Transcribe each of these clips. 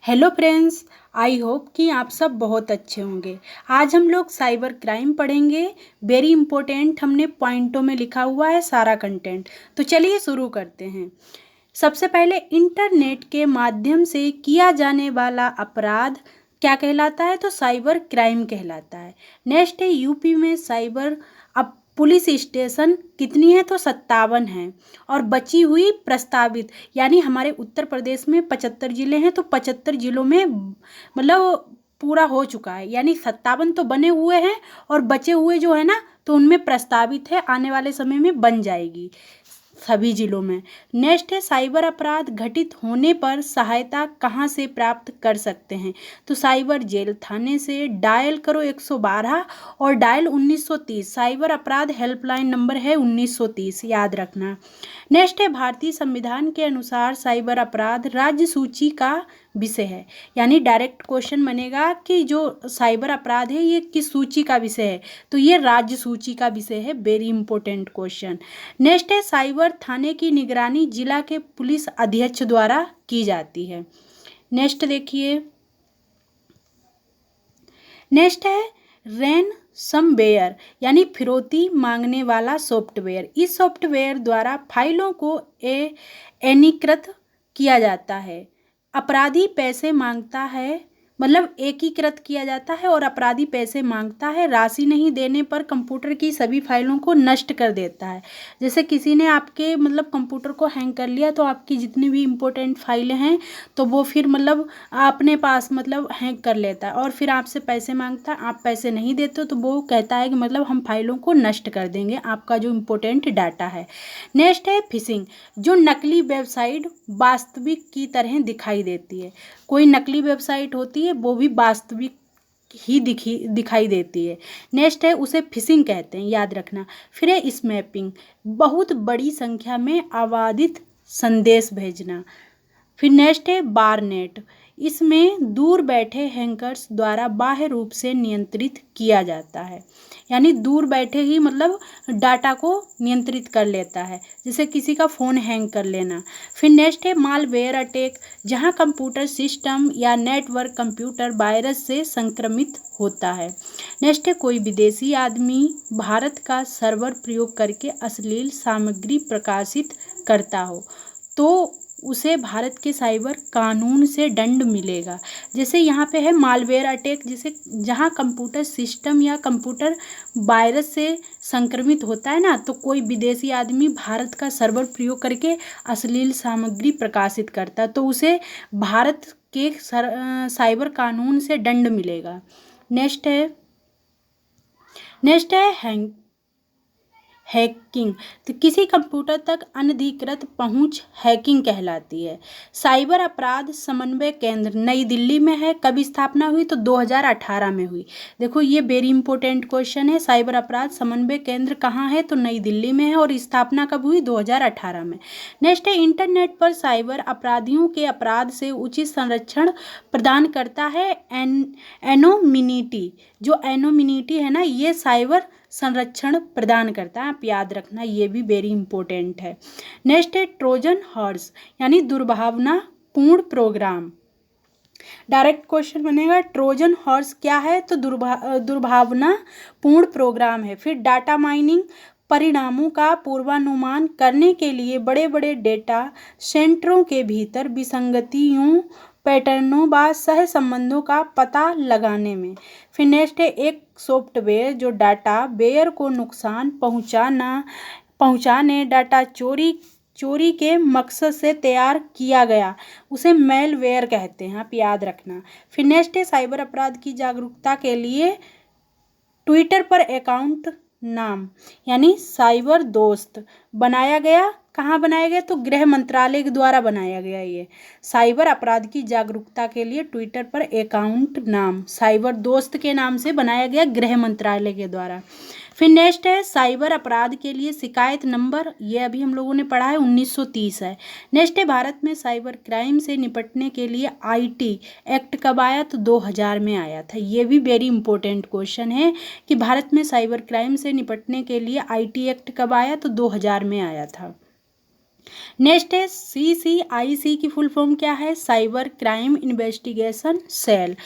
Hello friends. I hope कि आप सब बहुत अच्छे होंगे। आज हम लोग साइबर क्राइम पढ़ेंगे। वेरी इंपॉर्टेंट हमने पॉइंटों में लिखा हुआ है सारा कंटेंट। तो चलिए शुरू करते हैं। सबसे पहले इंटरनेट के माध्यम से किया जाने वाला अपराध क्या कहलाता है? तो साइबर क्राइम कहलाता है। नेक्स्ट है यूपी में साइबर अब पुलिस स्टेशन कितनी है? तो 57 है। और बची हुई प्रस्तावित यानी हमारे उत्तर प्रदेश में 75 जिले हैं, तो 75 जिलों में मतलब पूरा हो चुका है, यानी 57 तो बने हुए हैं और बचे हुए जो है ना तो उनमें प्रस्तावित है, आने वाले समय में बन जाएगी सभी जिलों में। नेक्स्ट है साइबर अपराध घटित होने पर सहायता कहाँ से प्राप्त कर सकते हैं? तो साइबर जेल थाने से। डायल करो 112 और डायल 1930। साइबर अपराध हेल्पलाइन नंबर है 1930, याद रखना। नेक्स्ट है भारतीय संविधान के अनुसार साइबर अपराध राज्य सूची का विषय है, यानी डायरेक्ट क्वेश्चन बनेगा कि जो साइबर अपराध है ये किस सूची का विषय है? तो ये राज्य सूची का विषय है। Very important question. नेक्स्ट है साइबर थाने की निगरानी जिला के पुलिस अध्यक्ष द्वारा की जाती है। नेक्स्ट देखिए, नेक्स्ट है रैनसमवेयर यानी फिरौती मांगने वाला सॉफ्टवेयर। इस सॉफ्टवेयर द्वारा फाइलों को एनीकृत किया जाता है। अपराधी पैसे मांगता है, मतलब एकीकृत किया जाता है और अपराधी पैसे मांगता है। राशि नहीं देने पर कंप्यूटर की सभी फाइलों को नष्ट कर देता है। जैसे किसी ने आपके मतलब कंप्यूटर को हैंग कर लिया तो आपकी जितनी भी इम्पोर्टेंट फाइलें हैं तो वो फिर मतलब अपने पास मतलब हैंग कर लेता है और फिर आपसे पैसे मांगता है। आप पैसे नहीं देते हो तो वो कहता है कि मतलब हम फाइलों को नष्ट कर देंगे, आपका जो इम्पोर्टेंट डाटा है। नेक्स्ट है फिशिंग, जो नकली वेबसाइट वास्तविक की तरह दिखाई देती है। कोई नकली वेबसाइट होती है वो भी वास्तविक ही दिखाई देती है। नेक्स्ट है उसे फिशिंग कहते हैं, याद रखना। फिर है स्मैपिंग, बहुत बड़ी संख्या में आबादित संदेश भेजना। फिर नेक्स्ट है बारनेट, इसमें दूर बैठे हैंकर्स द्वारा बाह्य रूप से नियंत्रित किया जाता है, यानी दूर बैठे ही मतलब डाटा को नियंत्रित कर लेता है, जैसे किसी का फ़ोन हैंग कर लेना। फिर नेक्स्ट है मालवेयर अटैक, जहां कंप्यूटर सिस्टम या नेटवर्क कंप्यूटर वायरस से संक्रमित होता है। नेक्स्ट है कोई विदेशी आदमी भारत का सर्वर प्रयोग करके अश्लील सामग्री प्रकाशित करता हो तो उसे भारत के साइबर कानून से दंड मिलेगा। जैसे यहाँ पे है मालवेयर अटैक, जैसे जहाँ कंप्यूटर सिस्टम या कंप्यूटर वायरस से संक्रमित होता है ना, तो कोई विदेशी आदमी भारत का सर्वर प्रयोग करके अश्लील सामग्री प्रकाशित करता है तो उसे भारत के साइबर कानून से दंड मिलेगा। नेक्स्ट है हैकिंग, तो किसी कंप्यूटर तक अनधिकृत पहुंच हैकिंग कहलाती है। साइबर अपराध समन्वय केंद्र नई दिल्ली में है। कब स्थापना हुई? तो 2018 में हुई। देखो ये वेरी इंपॉर्टेंट क्वेश्चन है। साइबर अपराध समन्वय केंद्र कहाँ है? तो नई दिल्ली में है। और स्थापना कब हुई? 2018 में। नेक्स्ट है इंटरनेट पर साइबर अपराधियों के अपराध से उचित संरक्षण प्रदान करता है एनोमिनिटी। जो एनोमिनिटी है ना, ये साइबर संरक्षण प्रदान करता है, आप याद रखना, ये भी वेरी इंपॉर्टेंट है। नेक्स्ट है ट्रोजन हॉर्स यानी दुर्भावनापूर्ण प्रोग्राम। डायरेक्ट क्वेश्चन बनेगा ट्रोजन हॉर्स क्या है? तो दुर्भावनापूर्ण प्रोग्राम है। फिर डाटा माइनिंग, परिणामों का पूर्वानुमान करने के लिए बड़े बड़े डेटा सेंटरों के भीतर विसंगतियों, पैटर्नों व सह संबंधों का पता लगाने में। फिर नेक्स्ट है एक सॉफ्टवेयर जो डाटा बेयर को नुकसान पहुंचाने डाटा चोरी के मकसद से तैयार किया गया, उसे मेलवेयर कहते हैं, आप याद रखना। फिर नेक्स्ट है साइबर अपराध की जागरूकता के लिए ट्विटर पर अकाउंट नाम यानी साइबर दोस्त बनाया गया। कहाँ बनाया गया? तो गृह मंत्रालय के द्वारा बनाया गया। ये साइबर अपराध की जागरूकता के लिए ट्विटर पर अकाउंट नाम साइबर दोस्त के नाम से बनाया गया, गृह मंत्रालय के द्वारा। फिर नेक्स्ट है साइबर अपराध के लिए शिकायत नंबर, ये अभी हम लोगों ने पढ़ा है, 1930 है। नेक्स्ट है भारत में साइबर क्राइम से निपटने के लिए आईटी एक्ट कब आया? तो 2000 में आया था। ये भी वेरी इंपॉर्टेंट क्वेश्चन है कि भारत में साइबर क्राइम से निपटने के लिए आईटी एक्ट कब आया? तो 2000 में आया था। नेक्स्ट है CCIC की फुल फॉर्म क्या है? Cyber crime investigation cell.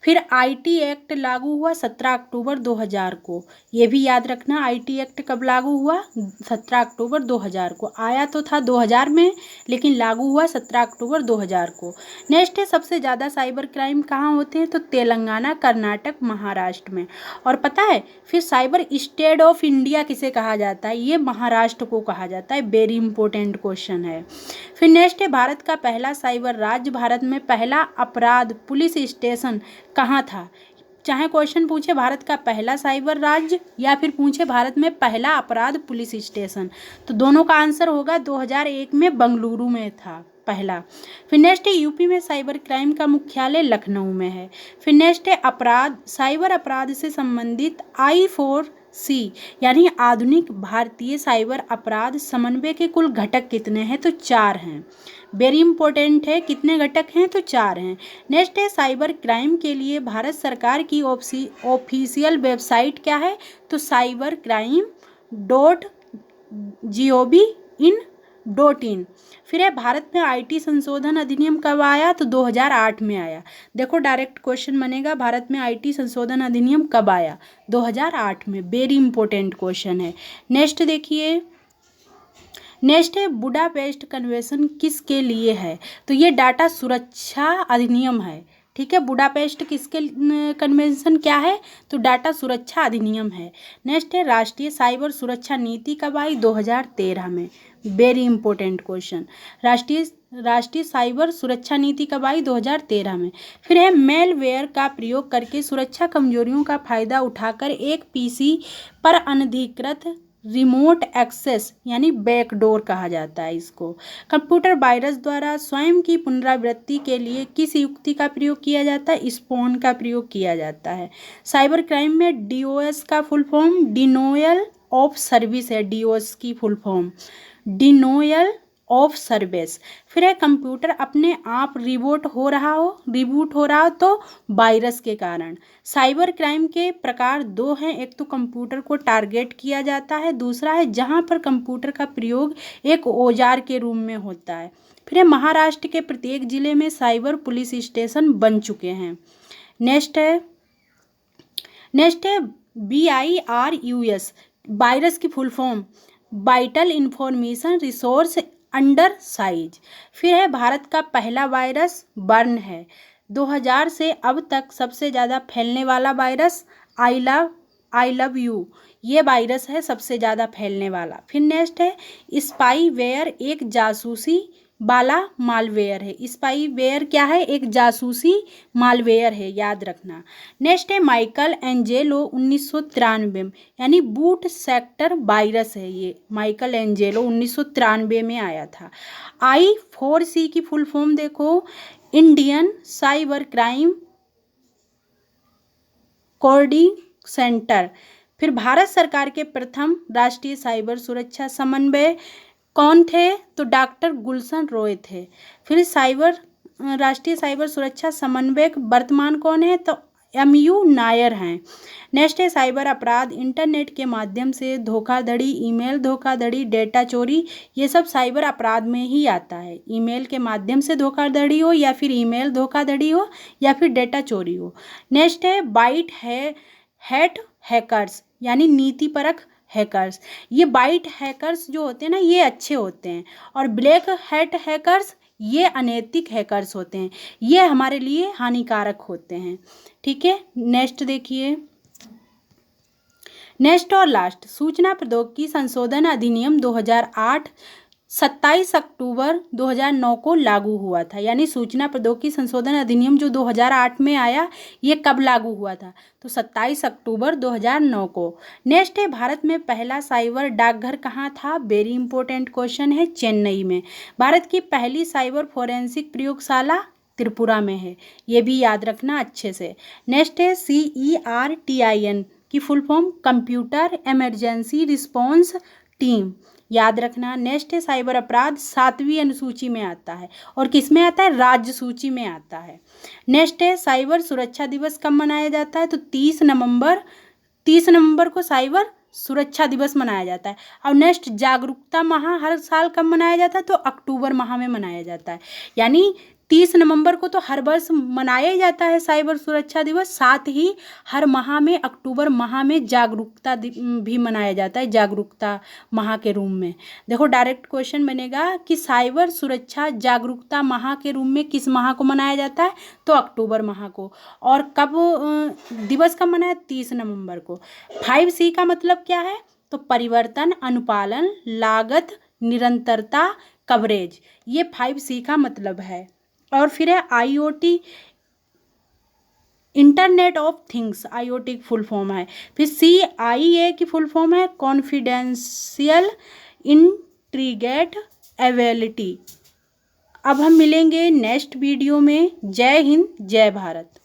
फिर IT एक्ट लागू हुआ 17 अक्टूबर 2000 को। ये भी याद रखना, IT एक्ट कब लागू हुआ? 17 अक्टूबर 2000 को। आया तो था 2000 में, लेकिन लागू हुआ 17 अक्टूबर 2000 को। नेक्स्ट है सबसे ज़्यादा साइबर क्राइम कहाँ होते हैं? तो तेलंगाना, कर्नाटक, महाराष्ट्र में। और पता है फिर साइबर स्टेट ऑफ इंडिया किसे कहा जाता है? ये महाराष्ट्र को कहा जाता है। वेरी इंपॉर्टेंट क्वेश्चन है। फिर नेक्स्ट है भारत का पहला साइबर राज्य, भारत में पहला अपराध पुलिस स्टेशन कहाँ था? चाहे क्वेश्चन पूछे भारत का पहला साइबर राज्य या फिर पूछे भारत में पहला अपराध पुलिस स्टेशन, तो दोनों का आंसर होगा 2001 में बेंगलुरु में था पहला। फिर नेक्स्ट है यूपी में साइबर क्राइम का मुख्यालय लखनऊ में है। फिर नेक्स्ट है अपराध, साइबर अपराध से संबंधित I4C यानी आधुनिक भारतीय साइबर अपराध समन्वय के कुल घटक कितने हैं? तो 4 हैं। वेरी इंपॉर्टेंट है, कितने घटक हैं? तो 4 हैं। नेक्स्ट है साइबर क्राइम के लिए भारत सरकार की ऑफिशियल वेबसाइट क्या है? तो cybercrime.gov.in. फिर है भारत में IT संशोधन अधिनियम कब आया? तो 2008 में आया। देखो डायरेक्ट क्वेश्चन बनेगा, भारत में IT संशोधन अधिनियम कब आया? 2008 में। वेरी इंपॉर्टेंट क्वेश्चन है। नेक्स्ट देखिए, नेक्स्ट है बुडापेस्ट कन्वेंशन किसके लिए है? तो ये डाटा सुरक्षा अधिनियम है। ठीक है, बुडापेस्ट किसके कन्वेंशन क्या है? तो डाटा सुरक्षा अधिनियम है। नेक्स्ट है राष्ट्रीय साइबर सुरक्षा नीति कब आई? 2013 में। Very important question. राष्ट्रीय साइबर सुरक्षा नीति कब आई? 2013 में। फिर है मेलवेयर का प्रयोग करके सुरक्षा कमजोरियों का फायदा उठाकर एक PC पर अनधिकृत रिमोट एक्सेस यानी बैकडोर कहा जाता है इसको। कंप्यूटर वायरस द्वारा स्वयं की पुनरावृत्ति के लिए किस युक्ति का प्रयोग किया जाता है? स्पोन का प्रयोग किया जाता है। साइबर क्राइम में DOS का full form denial of service है। DOS की full form denial of service. फिर है कंप्यूटर अपने आप रिबूट हो रहा हो तो वायरस के कारण। साइबर क्राइम के प्रकार 2 हैं, एक तो कंप्यूटर को टारगेट किया जाता है, दूसरा है जहां पर कंप्यूटर का प्रयोग एक औजार के रूप में होता है। फिर है महाराष्ट्र के प्रत्येक जिले में साइबर पुलिस स्टेशन बन चुके हैं। नेक्स्ट है VIRUS, वायरस की full form vital information resource under size. फिर है भारत का पहला वायरस बर्न है। 2000 से अब तक सबसे ज़्यादा फैलने वाला वायरस आई लव यू, ये वायरस है सबसे ज़्यादा फैलने वाला। फिर नेक्स्ट है स्पाईवेयर, एक जासूसी वाला मालवेयर है। स्पाईवेयर क्या है? एक जासूसी मालवेयर है, याद रखना। नेक्स्ट है माइकल एंजेलो 1993 यानी बूट सेक्टर वायरस है ये। माइकल एंजेलो 1993 में आया था। I4C की फुल फॉर्म देखो, Indian cyber crime coordination centre. फिर भारत सरकार के प्रथम राष्ट्रीय साइबर सुरक्षा समन्वय कौन थे? तो डॉक्टर गुलशन रॉय थे। फिर राष्ट्रीय साइबर सुरक्षा समन्वयक वर्तमान कौन है? तो MU नायर हैं। नेक्स्ट है साइबर अपराध, इंटरनेट के माध्यम से धोखाधड़ी, ईमेल धोखाधड़ी, डेटा चोरी, ये सब साइबर अपराध में ही आता है। ईमेल के माध्यम से धोखाधड़ी हो या फिर ईमेल धोखाधड़ी हो या फिर डेटा चोरी हो। नेक्स्ट है वाइट हैट हैकर्स यानी नीतिपरक हैकर्स। ये वाइट हैकर्स जो होते हैं ना, ये अच्छे होते हैं, और ब्लैक हैट हैकर्स ये अनैतिक हैकर्स होते हैं, ये हमारे लिए हानिकारक होते हैं। ठीक है, नेक्स्ट देखिए, नेक्स्ट और लास्ट, सूचना प्रौद्योगिकी संशोधन अधिनियम 2008 27 अक्टूबर 2009 को लागू हुआ था। यानी सूचना प्रौद्योगिकी संशोधन अधिनियम जो 2008 में आया, ये कब लागू हुआ था? तो 27 अक्टूबर 2009 को। नेक्स्ट है भारत में पहला साइबर डाकघर कहाँ था? वेरी इंपॉर्टेंट क्वेश्चन है, चेन्नई में। भारत की पहली साइबर फोरेंसिक प्रयोगशाला त्रिपुरा में है, ये भी याद रखना अच्छे से। नेक्स्ट है CERTIN की full form computer emergency response team, याद रखना। नेक्स्ट है साइबर अपराध 7वीं अनुसूची में आता है, और किस में आता है? राज्य सूची में आता है। नेक्स्ट है साइबर सुरक्षा दिवस कब मनाया जाता है? तो 30 नवंबर को साइबर सुरक्षा दिवस मनाया जाता है। और नेक्स्ट, जागरूकता माह हर साल कब मनाया जाता है? तो अक्टूबर माह में मनाया जाता है। यानी 30 नवंबर को तो हर वर्ष मनाया ही जाता है साइबर सुरक्षा दिवस, साथ ही हर माह में अक्टूबर माह में जागरूकता भी मनाया जाता है, जागरूकता माह के रूप में। देखो डायरेक्ट क्वेश्चन बनेगा कि साइबर सुरक्षा जागरूकता माह के रूप में किस माह को मनाया जाता है? तो अक्टूबर माह को। और कब दिवस कब मनाया? 30 नवंबर को। 5C का मतलब क्या है? तो परिवर्तन, अनुपालन, लागत, निरंतरता, कवरेज, ये 5C का मतलब है। और फिर है IoT, internet of things, IoT की फुल फॉर्म है। फिर CIA की फुल फॉर्म है कॉन्फिडेंशियल इंटीग्रेट एबिलिटी। अब हम मिलेंगे नेक्स्ट वीडियो में। जय हिंद, जय भारत।